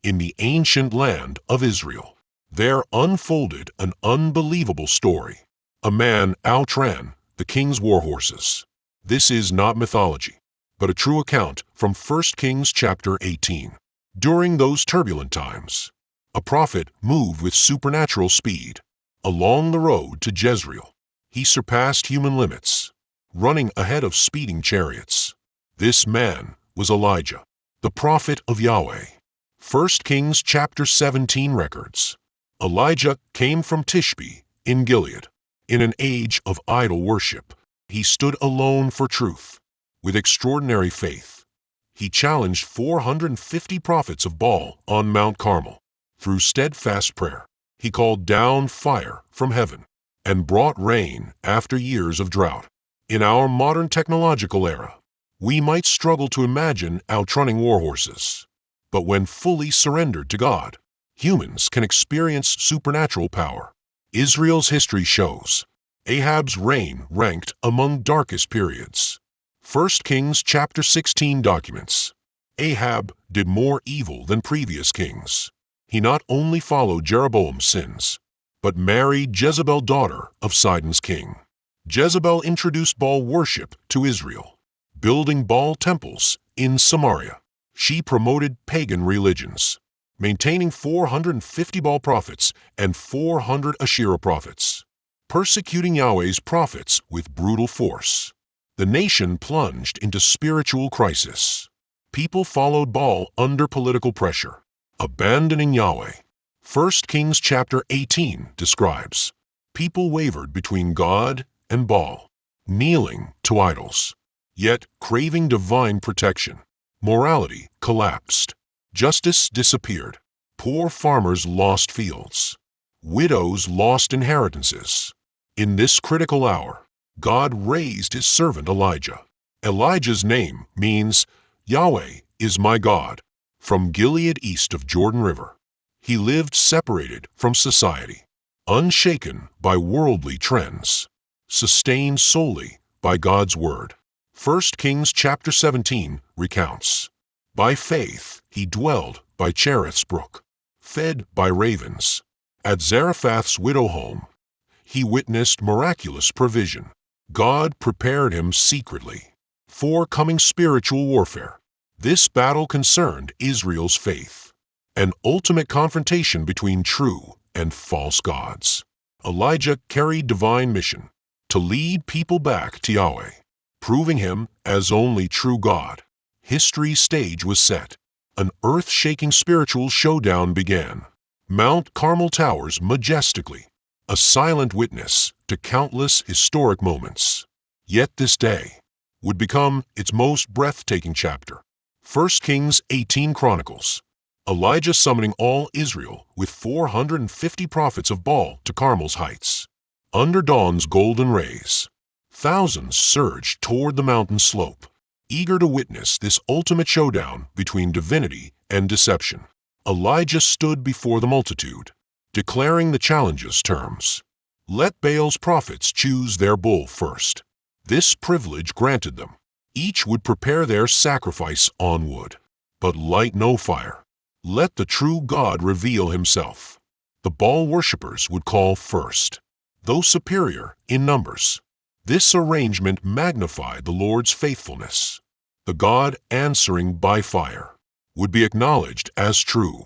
in the ancient land of Israel. There unfolded an unbelievable story. A man outran the king's war horses. This is not mythology, but a true account from 1 Kings chapter 18. During those turbulent times, a prophet moved with supernatural speed along the road to Jezreel. He surpassed human limits, running ahead of speeding chariots. This man was Elijah, the prophet of Yahweh. 1 Kings chapter 17 records. Elijah came from Tishbe in Gilead. In an age of idol worship, he stood alone for truth. With extraordinary faith, he challenged 450 prophets of Baal on Mount Carmel. Through steadfast prayer, he called down fire from heaven and brought rain after years of drought. In our modern technological era, we might struggle to imagine outrunning war horses. But when fully surrendered to God, humans can experience supernatural power. Israel's history shows Ahab's reign ranked among darkest periods. 1 Kings chapter 16 documents. Ahab did more evil than previous kings. He not only followed Jeroboam's sins, but married Jezebel, daughter of Sidon's king. Jezebel introduced Baal worship to Israel, building Baal temples in Samaria. She promoted pagan religions, maintaining 450 Baal prophets and 400 Asherah prophets, persecuting Yahweh's prophets with brutal force. The nation plunged into spiritual crisis. People followed Baal under political pressure, abandoning Yahweh. 1 Kings chapter 18 describes people wavered between God and Baal, kneeling to idols, yet craving divine protection. Morality collapsed. Justice disappeared. Poor farmers lost fields. Widows lost inheritances. In this critical hour, God raised his servant Elijah. Elijah's name means, Yahweh is my God. From Gilead east of Jordan River, he lived separated from society, unshaken by worldly trends, sustained solely by God's word. 1 Kings chapter 17 recounts, by faith he dwelled by Cherith's brook, fed by ravens. At Zarephath's widow home, he witnessed miraculous provision. God prepared him secretly for coming spiritual warfare. This battle concerned Israel's faith, an ultimate confrontation between true and false gods. Elijah carried divine mission to lead people back to Yahweh, proving him as only true God. History's stage was set. An earth-shaking spiritual showdown began. Mount Carmel towers majestically, a silent witness to countless historic moments. Yet this day would become its most breathtaking chapter. 1 Kings 18 chronicles Elijah summoning all Israel with 450 prophets of Baal to Carmel's heights. Under dawn's golden rays, thousands surged toward the mountain slope, eager to witness this ultimate showdown between divinity and deception. Elijah stood before the multitude, declaring the challenge's terms. Let Baal's prophets choose their bull first. This privilege granted them. Each would prepare their sacrifice on wood, but light no fire. Let the true God reveal himself. The Baal worshippers would call first, though superior in numbers. This arrangement magnified the Lord's faithfulness. The God answering by fire would be acknowledged as true.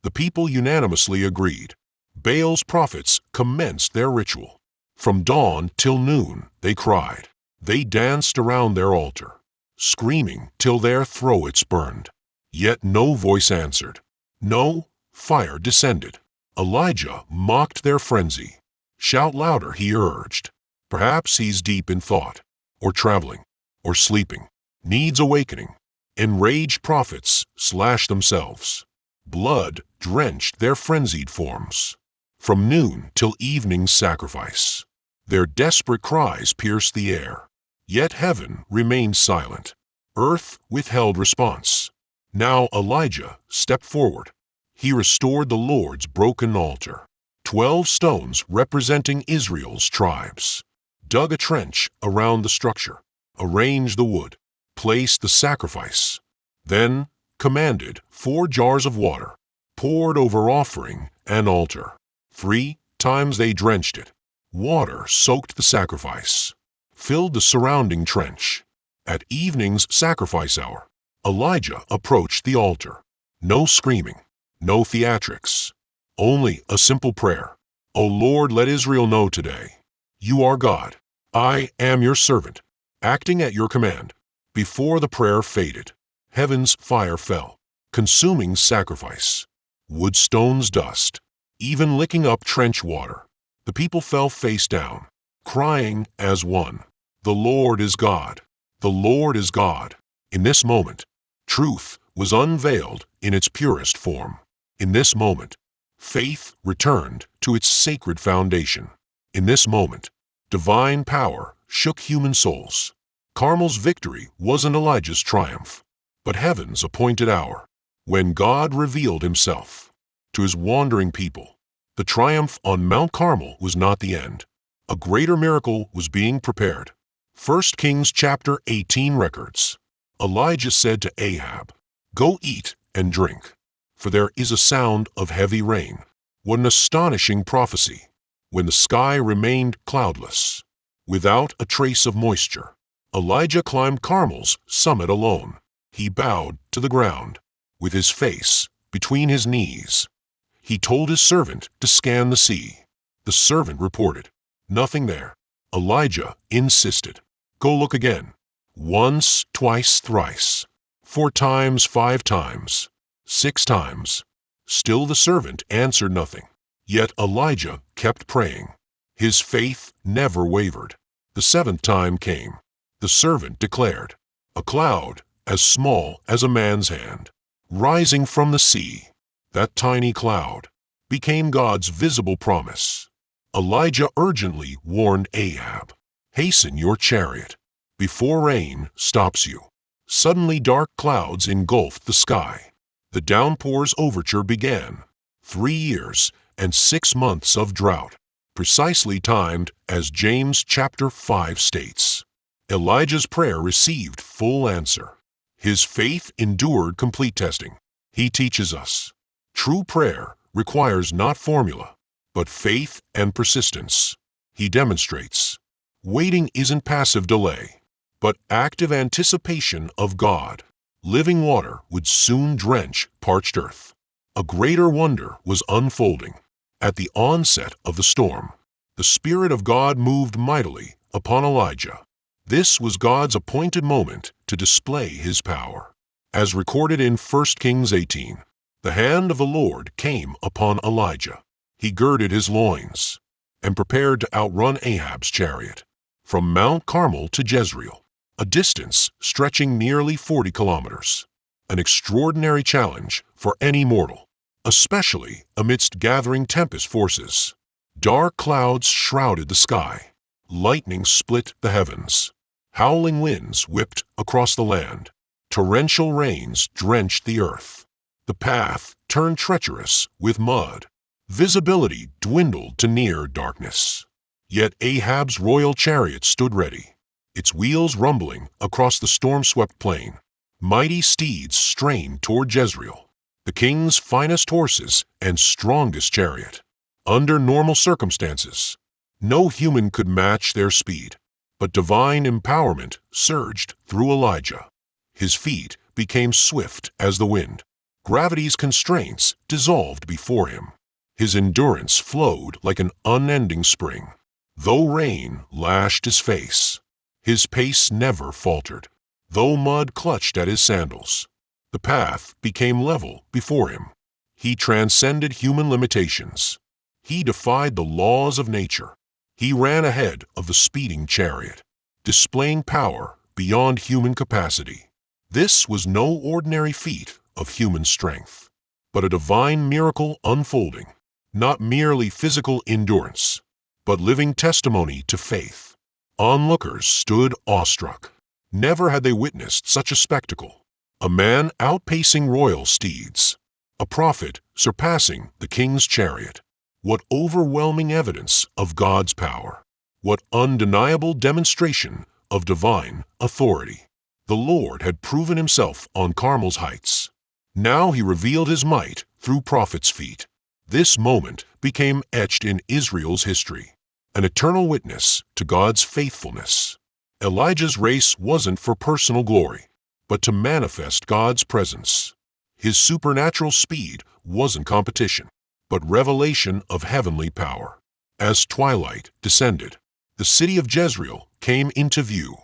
The people unanimously agreed. Baal's prophets commenced their ritual. From dawn till noon they cried. They danced around their altar, screaming till their throats burned. Yet no voice answered. No fire descended. Elijah mocked their frenzy. Shout louder, he urged. Perhaps he's deep in thought, or traveling, or sleeping. Needs awakening. Enraged prophets slashed themselves. Blood drenched their frenzied forms. From noon till evening's sacrifice, their desperate cries pierced the air. Yet heaven remained silent. Earth withheld response. Now Elijah stepped forward. He restored the Lord's broken altar. 12 stones representing Israel's tribes, dug a trench around the structure, arranged the wood, placed the sacrifice, then commanded 4 jars of water poured over offering and altar. 3 times they drenched it. Water soaked the sacrifice, filled the surrounding trench. At evening's sacrifice hour, Elijah approached the altar. No screaming, no theatrics, only a simple prayer. O Lord, let Israel know today, you are God. I am your servant, acting at your command. Before the prayer faded, heaven's fire fell, consuming sacrifice, wood, stones, dust, even licking up trench water. The people fell face down, crying as one, the Lord is God. The Lord is God. In this moment, truth was unveiled in its purest form. In this moment, faith returned to its sacred foundation. In this moment, divine power shook human souls. Carmel's victory wasn't Elijah's triumph, but heaven's appointed hour, when God revealed himself to his wandering people. The triumph on Mount Carmel was not the end. A greater miracle was being prepared. 1 Kings chapter 18 records. Elijah said to Ahab, "Go eat and drink, for there is a sound of heavy rain." What an astonishing prophecy! When the sky remained cloudless, without a trace of moisture, Elijah climbed Carmel's summit alone. He bowed to the ground, with his face between his knees. He told his servant to scan the sea. The servant reported, "Nothing there." Elijah insisted, "Go look again. Once, twice, thrice, 4 times, 5 times, 6 times." Still the servant answered nothing. Yet Elijah kept praying. His faith never wavered. The 7th time came. The servant declared, "A cloud as small as a man's hand, rising from the sea." That tiny cloud became God's visible promise. Elijah urgently warned Ahab, "Hasten your chariot before rain stops you." Suddenly dark clouds engulfed the sky. The downpour's overture began. 3 years and 6 months of drought, precisely timed as James chapter 5 states. Elijah's prayer received full answer. His faith endured complete testing. He teaches us, true prayer requires not formula, but faith and persistence. He demonstrates, waiting isn't passive delay, but active anticipation of God. Living water would soon drench parched earth. A greater wonder was unfolding. At the onset of the storm, the Spirit of God moved mightily upon Elijah. This was God's appointed moment to display his power. As recorded in 1 Kings 18, the hand of the Lord came upon Elijah. He girded his loins and prepared to outrun Ahab's chariot from Mount Carmel to Jezreel, a distance stretching nearly 40 kilometers. An extraordinary challenge for any mortal, especially amidst gathering tempest forces. Dark clouds shrouded the sky. Lightning split the heavens. Howling winds whipped across the land. Torrential rains drenched the earth. The path turned treacherous with mud. Visibility dwindled to near darkness. Yet Ahab's royal chariot stood ready, its wheels rumbling across the storm-swept plain. Mighty steeds strained toward Jezreel, the king's finest horses and strongest chariot. Under normal circumstances, no human could match their speed, but divine empowerment surged through Elijah. His feet became swift as the wind. Gravity's constraints dissolved before him. His endurance flowed like an unending spring. Though rain lashed his face, his pace never faltered. Though mud clutched at his sandals, the path became level before him. He transcended human limitations. He defied the laws of nature. He ran ahead of the speeding chariot, displaying power beyond human capacity. This was no ordinary feat of human strength, but a divine miracle unfolding, not merely physical endurance, but living testimony to faith. Onlookers stood awestruck. Never had they witnessed such a spectacle. A man outpacing royal steeds, a prophet surpassing the king's chariot. What overwhelming evidence of God's power! What undeniable demonstration of divine authority! The Lord had proven himself on Carmel's heights. Now he revealed his might through prophets' feet. This moment became etched in Israel's history, an eternal witness to God's faithfulness. Elijah's race wasn't for personal glory, but to manifest God's presence. His supernatural speed wasn't competition, but revelation of heavenly power. As twilight descended, the city of Jezreel came into view.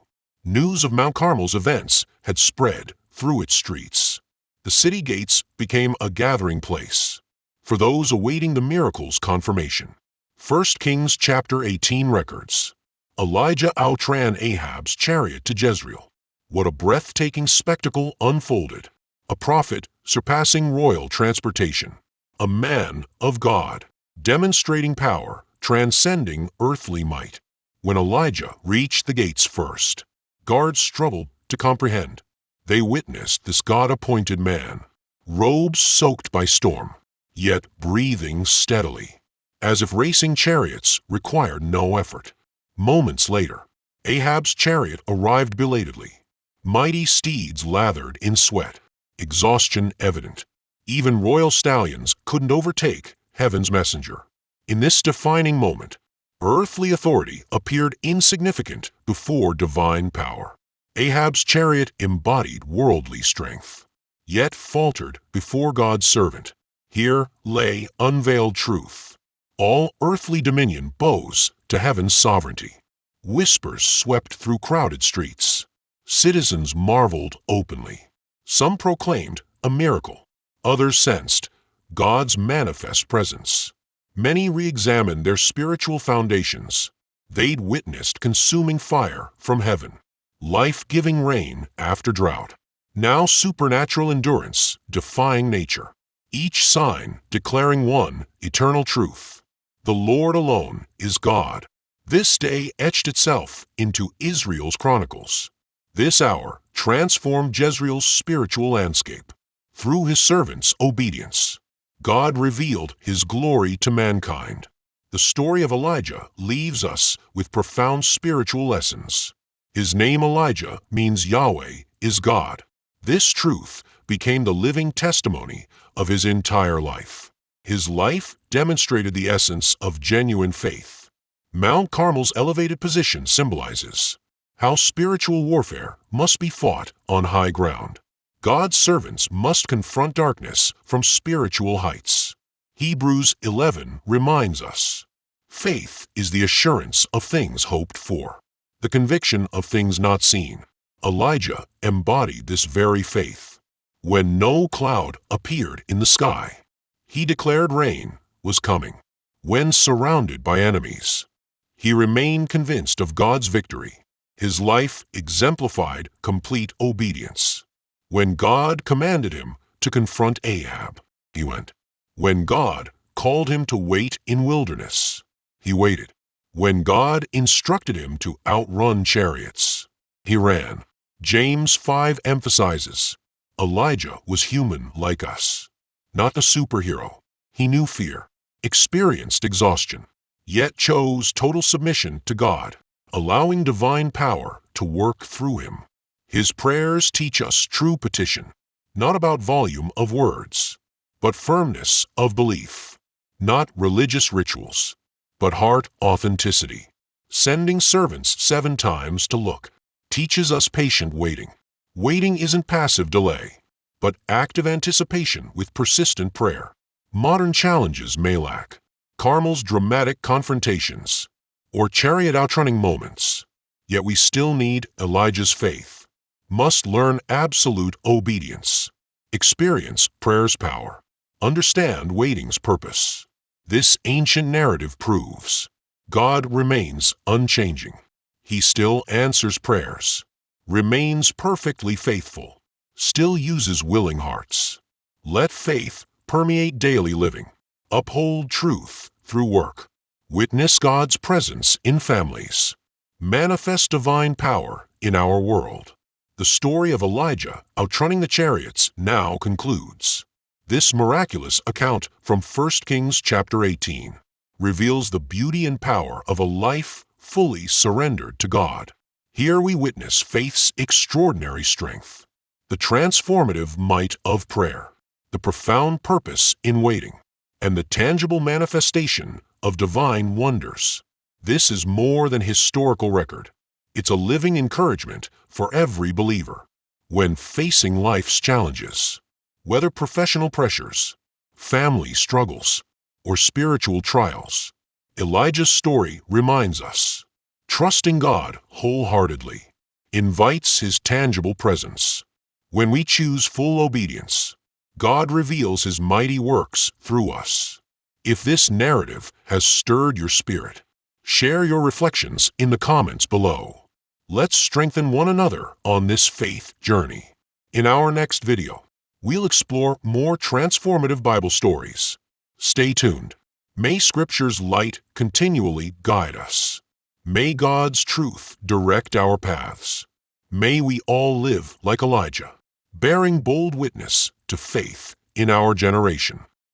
News of Mount Carmel's events had spread through its streets. The city gates became a gathering place for those awaiting the miracle's confirmation. 1 Kings chapter 18 records. Elijah outran Ahab's chariot to Jezreel. What a breathtaking spectacle unfolded. A prophet surpassing royal transportation. A man of God, demonstrating power, transcending earthly might. When Elijah reached the gates first, guards struggled to comprehend. They witnessed this God-appointed man, robes soaked by storm, yet breathing steadily, as if racing chariots required no effort. Moments later, Ahab's chariot arrived belatedly. Mighty steeds lathered in sweat, exhaustion evident. Even royal stallions couldn't overtake heaven's messenger. In this defining moment, earthly authority appeared insignificant before divine power. Ahab's chariot embodied worldly strength, yet faltered before God's servant. Here lay unveiled truth. All earthly dominion bows to heaven's sovereignty. Whispers swept through crowded streets. Citizens marveled openly. Some proclaimed a miracle. Others sensed God's manifest presence. Many re-examined their spiritual foundations. They'd witnessed consuming fire from heaven, life-giving rain after drought, now supernatural endurance defying nature. Each sign declaring one eternal truth: the Lord alone is God. This day etched itself into Israel's chronicles. This hour transformed Jezreel's spiritual landscape. Through his servants' obedience, God revealed his glory to mankind. The story of Elijah leaves us with profound spiritual lessons. His name Elijah means Yahweh is God. This truth became the living testimony of his entire life. His life demonstrated the essence of genuine faith. Mount Carmel's elevated position symbolizes how spiritual warfare must be fought on high ground. God's servants must confront darkness from spiritual heights. Hebrews 11 reminds us, faith is the assurance of things hoped for, the conviction of things not seen. Elijah embodied this very faith. When no cloud appeared in the sky, he declared rain was coming. When surrounded by enemies, he remained convinced of God's victory. His life exemplified complete obedience. When God commanded him to confront Ahab, he went. When God called him to wait in wilderness, he waited. When God instructed him to outrun chariots, he ran. James 5 emphasizes, Elijah was human like us. Not a superhero. He knew fear, experienced exhaustion, yet chose total submission to God, allowing divine power to work through him. His prayers teach us true petition, not about volume of words, but firmness of belief. Not religious rituals, but heart authenticity. Sending servants 7 times to look teaches us patient waiting. Waiting isn't passive delay, but active anticipation with persistent prayer. Modern challenges may lack Carmel's dramatic confrontations or chariot outrunning moments, yet we still need Elijah's faith. Must learn absolute obedience, experience prayer's power, understand waiting's purpose. This ancient narrative proves God remains unchanging. He still answers prayers, remains perfectly faithful, still uses willing hearts. Let faith permeate daily living. Uphold truth through work. Witness God's presence in families. Manifest divine power in our world. The story of Elijah outrunning the chariots now concludes. This miraculous account from 1 Kings chapter 18 reveals the beauty and power of a life fully surrendered to God. Here we witness faith's extraordinary strength, the transformative might of prayer, the profound purpose in waiting, and the tangible manifestation of divine wonders. This is more than historical record. It's a living encouragement for every believer. When facing life's challenges, whether professional pressures, family struggles, or spiritual trials, Elijah's story reminds us, trusting God wholeheartedly invites His tangible presence. When we choose full obedience, God reveals His mighty works through us. If this narrative has stirred your spirit, share your reflections in the comments below. Let's strengthen one another on this faith journey. In our next video, we'll explore more transformative Bible stories. Stay tuned. May Scripture's light continually guide us. May God's truth direct our paths. May we all live like Elijah, bearing bold witness to faith in our generation.